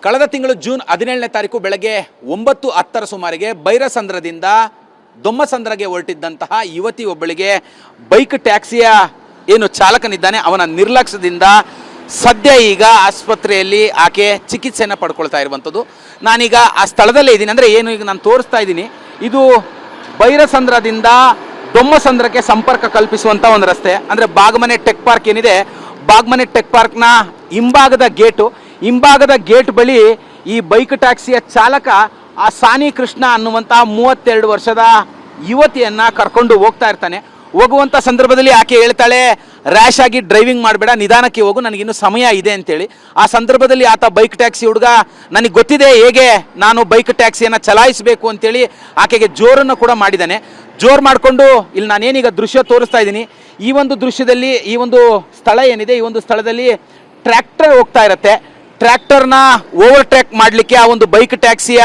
ಕಳೆದ ತಿಂಗಳು ಜೂನ್ 17ನೇ ತಾರೀಕು ಬೆಳಗ್ಗೆ 9:10 ಸುಮಾರಿಗೆ ಬೈರಸಂದ್ರದಿಂದ ದೊಮ್ಮಸಂದ್ರಗೆ ಹೊರಟಿದ್ದಂತಹ ಯುವತಿ ಒಬ್ಬಳಿಗೆ ಬೈಕ್ ಟ್ಯಾಕ್ಸಿಯ ಏನು ಚಾಲಕನಿದ್ದಾನೆ ಅವನ ನಿರ್ಲಕ್ಷ್ಯದಿಂದ ಸದ್ಯ ಈಗ ಆಸ್ಪತ್ರೆಯಲ್ಲಿ ಆಕೆ ಚಿಕಿತ್ಸೆಯನ್ನು ಪಡ್ಕೊಳ್ತಾ ಇರುವಂಥದ್ದು. ನಾನೀಗ ಆ ಸ್ಥಳದಲ್ಲೇ ಇದ್ದೀನಿ. ಅಂದರೆ ಏನು ಈಗ ನಾನು ತೋರಿಸ್ತಾ ಇದ್ದೀನಿ, ಇದು ಬೈರಸಂದ್ರದಿಂದ ದೊಮ್ಮಸಂದ್ರಕ್ಕೆ ಸಂಪರ್ಕ ಕಲ್ಪಿಸುವಂಥ ಒಂದು ರಸ್ತೆ. ಅಂದರೆ ಬಾಗಮನೆ ಟೆಕ್ ಪಾರ್ಕ್ ಏನಿದೆ, ಬಾಗಮನೆ ಟೆಕ್ ಪಾರ್ಕ್ನ ಹಿಂಭಾಗದ ಗೇಟ್ ಬಳಿ ಈ ಬೈಕ್ ಟ್ಯಾಕ್ಸಿಯ ಚಾಲಕ ಆ ಸಾನಿ ಕೃಷ್ಣ ಅನ್ನುವಂಥ 32 ವರ್ಷದ ಯುವತಿಯನ್ನು ಕರ್ಕೊಂಡು ಹೋಗ್ತಾ ಇರ್ತಾನೆ. ಹೋಗುವಂಥ ಸಂದರ್ಭದಲ್ಲಿ ಆಕೆ ಹೇಳ್ತಾಳೆ, ರ್ಯಾಶ್ ಆಗಿ ಡ್ರೈವಿಂಗ್ ಮಾಡಬೇಡ, ನಿಧಾನಕ್ಕೆ ಹೋಗು, ನನಗಿನ್ನೂ ಸಮಯ ಇದೆ ಅಂತೇಳಿ. ಆ ಸಂದರ್ಭದಲ್ಲಿ ಆತ ಬೈಕ್ ಟ್ಯಾಕ್ಸಿ ಹುಡುಗ ನನಗೆ ಗೊತ್ತಿದೆ ಹೇಗೆ ನಾನು ಬೈಕ್ ಟ್ಯಾಕ್ಸಿಯನ್ನು ಚಲಾಯಿಸಬೇಕು ಅಂತೇಳಿ ಆಕೆಗೆ ಜೋರನ್ನು ಕೂಡ ಮಾಡಿದ್ದಾನೆ. ಜೋರು ಮಾಡಿಕೊಂಡು ಇಲ್ಲಿ ನಾನೇನೀಗ ದೃಶ್ಯ ತೋರಿಸ್ತಾ ಇದ್ದೀನಿ. ಈ ಒಂದು ದೃಶ್ಯದಲ್ಲಿ ಈ ಒಂದು ಸ್ಥಳ ಏನಿದೆ, ಈ ಒಂದು ಸ್ಥಳದಲ್ಲಿ ಟ್ರ್ಯಾಕ್ಟರ್ ಹೋಗ್ತಾ ಇರುತ್ತೆ. ಟ್ರ್ಯಾಕ್ಟರ್ನ ಓವರ್ಟೇಕ್ ಮಾಡಲಿಕ್ಕೆ ಆ ಒಂದು ಬೈಕ್ ಟ್ಯಾಕ್ಸಿಯ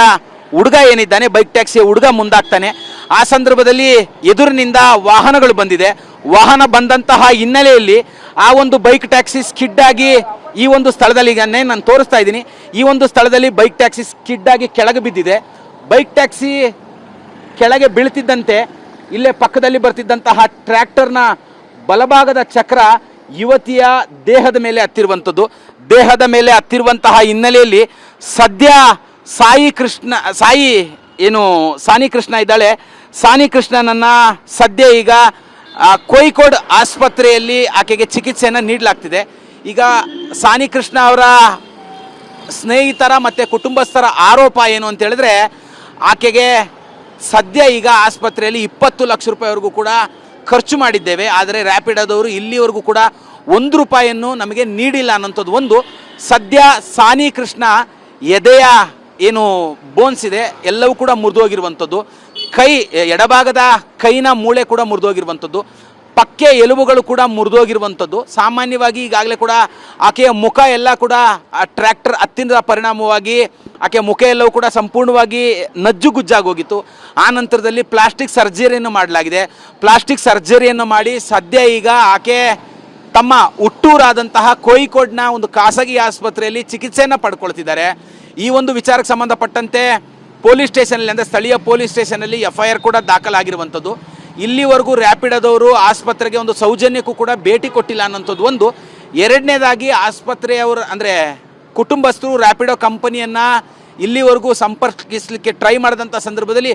ಹುಡುಗ ಏನಿದ್ದಾನೆ, ಬೈಕ್ ಟ್ಯಾಕ್ಸಿಯ ಹುಡುಗ ಮುಂದಾಗ್ತಾನೆ. ಆ ಸಂದರ್ಭದಲ್ಲಿ ಎದುರಿನಿಂದ ವಾಹನಗಳು ಬಂದಿದೆ. ವಾಹನ ಬಂದಂತಹ ಹಿನ್ನೆಲೆಯಲ್ಲಿ ಆ ಒಂದು ಬೈಕ್ ಟ್ಯಾಕ್ಸಿ ಸ್ಕಿಡ್ ಆಗಿ ಈ ಒಂದು ಸ್ಥಳದಲ್ಲಿ ನಾನು ತೋರಿಸ್ತಾ ಇದ್ದೀನಿ. ಈ ಒಂದು ಸ್ಥಳದಲ್ಲಿ ಬೈಕ್ ಟ್ಯಾಕ್ಸಿ ಸ್ಕಿಡ್ ಆಗಿ ಕೆಳಗೆ ಬಿದ್ದಿದೆ. ಬೈಕ್ ಟ್ಯಾಕ್ಸಿ ಕೆಳಗೆ ಬೀಳ್ತಿದ್ದಂತೆ ಇಲ್ಲೇ ಪಕ್ಕದಲ್ಲಿ ಬರ್ತಿದ್ದಂತಹ ಟ್ರ್ಯಾಕ್ಟರ್ನ ಬಲಭಾಗದ ಚಕ್ರ ಯುವತಿಯ ದೇಹದ ಮೇಲೆ ಹತ್ತಿರುವಂತಹ ಹಿನ್ನೆಲೆಯಲ್ಲಿ ಸದ್ಯ ಸಾನಿ ಕೃಷ್ಣ ಇದ್ದಾಳೆ. ಸಾನಿ ಕೃಷ್ಣನನ್ನು ಸದ್ಯ ಈಗ ಕೋಯಿಕೋಡ್ ಆಸ್ಪತ್ರೆಯಲ್ಲಿ ಆಕೆಗೆ ಚಿಕಿತ್ಸೆಯನ್ನು ನೀಡಲಾಗ್ತಿದೆ. ಈಗ ಸಾನಿ ಕೃಷ್ಣ ಅವರ ಸ್ನೇಹಿತರ ಮತ್ತು ಕುಟುಂಬಸ್ಥರ ಆರೋಪ ಏನು ಅಂತ ಹೇಳಿದ್ರೆ, ಆಕೆಗೆ ಸದ್ಯ ಈಗ ಆಸ್ಪತ್ರೆಯಲ್ಲಿ 20 ಲಕ್ಷ ರೂಪಾಯಿವರೆಗೂ ಕೂಡ ಖರ್ಚು ಮಾಡಿದ್ದೇವೆ, ಆದರೆ ರ್ಯಾಪಿಡೋದವರು ಇಲ್ಲಿವರೆಗೂ ಕೂಡ 1 ರೂಪಾಯಿಯನ್ನು ನಮಗೆ ನೀಡಿಲ್ಲ ಅನ್ನೋಂಥದ್ದು ಒಂದು. ಸದ್ಯ ಸಾನಿ ಕೃಷ್ಣ ಎದೆಯ ಏನು ಬೋನ್ಸ್ ಇದೆ ಎಲ್ಲವೂ ಕೂಡ ಮುರಿದೋಗಿರುವಂಥದ್ದು. ಎಡಭಾಗದ ಕೈನ ಮೂಳೆ ಕೂಡ ಮುರಿದೋಗಿರುವಂಥದ್ದು. ಪಕ್ಕೆ ಎಲುಬುಗಳು ಕೂಡ ಮುರಿದೋಗಿರುವಂಥದ್ದು. ಸಾಮಾನ್ಯವಾಗಿ ಈಗಾಗಲೇ ಕೂಡ ಆಕೆಯ ಮುಖ ಎಲ್ಲ ಕೂಡ ಆ ಟ್ರ್ಯಾಕ್ಟರ್ ಹತ್ತಿದ ಪರಿಣಾಮವಾಗಿ ಆಕೆಯ ಮುಖ ಎಲ್ಲವೂ ಕೂಡ ಸಂಪೂರ್ಣವಾಗಿ ನಜ್ಜುಗುಜ್ಜಾಗೋಗಿತ್ತು. ಆ ನಂತರದಲ್ಲಿ ಪ್ಲಾಸ್ಟಿಕ್ ಸರ್ಜರಿಯನ್ನು ಮಾಡಲಾಗಿದೆ. ಪ್ಲಾಸ್ಟಿಕ್ ಸರ್ಜರಿಯನ್ನು ಮಾಡಿ ಸದ್ಯ ಈಗ ಆಕೆ ತಮ್ಮ ಹುಟ್ಟೂರಾದಂತಹ ಕೋಯಿಕೋಡ್ನ ಒಂದು ಖಾಸಗಿ ಆಸ್ಪತ್ರೆಯಲ್ಲಿ ಚಿಕಿತ್ಸೆಯನ್ನು ಪಡ್ಕೊಳ್ತಿದ್ದಾರೆ. ಈ ಒಂದು ವಿಚಾರಕ್ಕೆ ಸಂಬಂಧಪಟ್ಟಂತೆ ಪೊಲೀಸ್ ಸ್ಟೇಷನಲ್ಲಿ, ಅಂದರೆ ಸ್ಥಳೀಯ ಪೊಲೀಸ್ ಸ್ಟೇಷನಲ್ಲಿ FIR ಕೂಡ ದಾಖಲಾಗಿರುವಂಥದ್ದು. ಇಲ್ಲಿವರೆಗೂ ರ್ಯಾಪಿಡೋದವರು ಆಸ್ಪತ್ರೆಗೆ ಒಂದು ಸೌಜನ್ಯಕ್ಕೂ ಕೂಡ ಭೇಟಿ ಕೊಟ್ಟಿಲ್ಲ ಅನ್ನೋಂಥದ್ದು ಒಂದು. ಎರಡನೇದಾಗಿ ಆಸ್ಪತ್ರೆಯವರು ಅಂದರೆ ಕುಟುಂಬಸ್ಥರು ರ್ಯಾಪಿಡೋ ಕಂಪನಿಯನ್ನು ಇಲ್ಲಿವರೆಗೂ ಸಂಪರ್ಕಿಸಲಿಕ್ಕೆ ಟ್ರೈ ಮಾಡಿದಂಥ ಸಂದರ್ಭದಲ್ಲಿ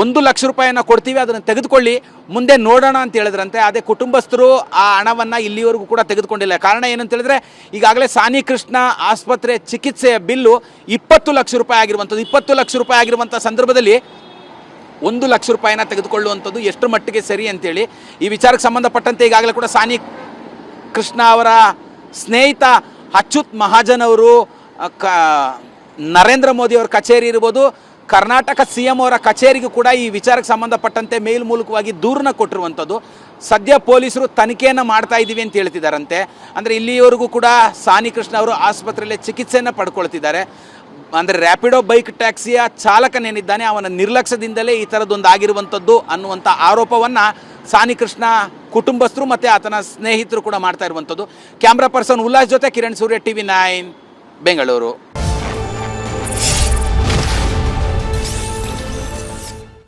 1 ಲಕ್ಷ ರೂಪಾಯಿಯನ್ನು ಕೊಡ್ತೀವಿ, ಅದನ್ನು ತೆಗೆದುಕೊಳ್ಳಿ, ಮುಂದೆ ನೋಡೋಣ ಅಂತ ಹೇಳಿದ್ರಂತೆ. ಅದೇ ಕುಟುಂಬಸ್ಥರು ಆ ಹಣವನ್ನು ಇಲ್ಲಿವರೆಗೂ ಕೂಡ ತೆಗೆದುಕೊಂಡಿಲ್ಲ. ಕಾರಣ ಏನಂತ ಹೇಳಿದ್ರೆ, ಈಗಾಗಲೇ ಸಾನಿ ಕೃಷ್ಣ ಆಸ್ಪತ್ರೆ ಚಿಕಿತ್ಸೆಯ ಬಿಲ್ಲು 20 ಲಕ್ಷ ರೂಪಾಯಿ ಆಗಿರುವಂಥದ್ದು. 20 ಲಕ್ಷ ರೂಪಾಯಿ ಆಗಿರುವಂಥ ಸಂದರ್ಭದಲ್ಲಿ 1 ಲಕ್ಷ ರೂಪಾಯಿನ ತೆಗೆದುಕೊಳ್ಳುವಂಥದ್ದು ಎಷ್ಟು ಮಟ್ಟಿಗೆ ಸರಿ ಅಂತೇಳಿ ಈ ವಿಚಾರಕ್ಕೆ ಸಂಬಂಧಪಟ್ಟಂತೆ ಈಗಾಗಲೇ ಕೂಡ ಸಾನಿ ಕೃಷ್ಣ ಅವರ ಸ್ನೇಹಿತ ಅಚ್ಯುತ್ ಮಹಾಜನ್ ಅವರು ನರೇಂದ್ರ ಮೋದಿ ಅವರ ಕಚೇರಿ ಇರ್ಬೋದು, ಕರ್ನಾಟಕ CM ಅವರ ಕಚೇರಿಗೂ ಕೂಡ ಈ ವಿಚಾರಕ್ಕೆ ಸಂಬಂಧಪಟ್ಟಂತೆ ಮೇಲ್ ಮೂಲಕವಾಗಿ ದೂರನ್ನ ಕೊಟ್ಟಿರುವಂಥದ್ದು. ಸದ್ಯ ಪೊಲೀಸರು ತನಿಖೆಯನ್ನು ಮಾಡ್ತಾ ಇದ್ದೀವಿ ಅಂತ ಹೇಳ್ತಿದ್ದಾರಂತೆ. ಅಂದರೆ ಇಲ್ಲಿಯವರೆಗೂ ಕೂಡ ಸಾನಿ ಕೃಷ್ಣ ಅವರು ಆಸ್ಪತ್ರೆಯಲ್ಲಿ ಚಿಕಿತ್ಸೆಯನ್ನು ಪಡ್ಕೊಳ್ತಿದ್ದಾರೆ. ಅಂದರೆ ರ್ಯಾಪಿಡೋ ಬೈಕ್ ಟ್ಯಾಕ್ಸಿಯ ಚಾಲಕನೇನಿದ್ದಾನೆ ಅವನ ನಿರ್ಲಕ್ಷ್ಯದಿಂದಲೇ ಈ ಥರದ್ದೊಂದು ಆಗಿರುವಂಥದ್ದು ಅನ್ನುವಂಥ ಆರೋಪವನ್ನು ಸಾನಿ ಕೃಷ್ಣ ಕುಟುಂಬಸ್ಥರು ಮತ್ತು ಆತನ ಸ್ನೇಹಿತರು ಕೂಡ ಮಾಡ್ತಾ ಇರುವಂಥದ್ದು. ಕ್ಯಾಮ್ರಾ ಪರ್ಸನ್ ಉಲ್ಲಾಸ್ ಜೊತೆ ಕಿರಣ್ ಸೂರ್ಯ, TV9 ಬೆಂಗಳೂರು.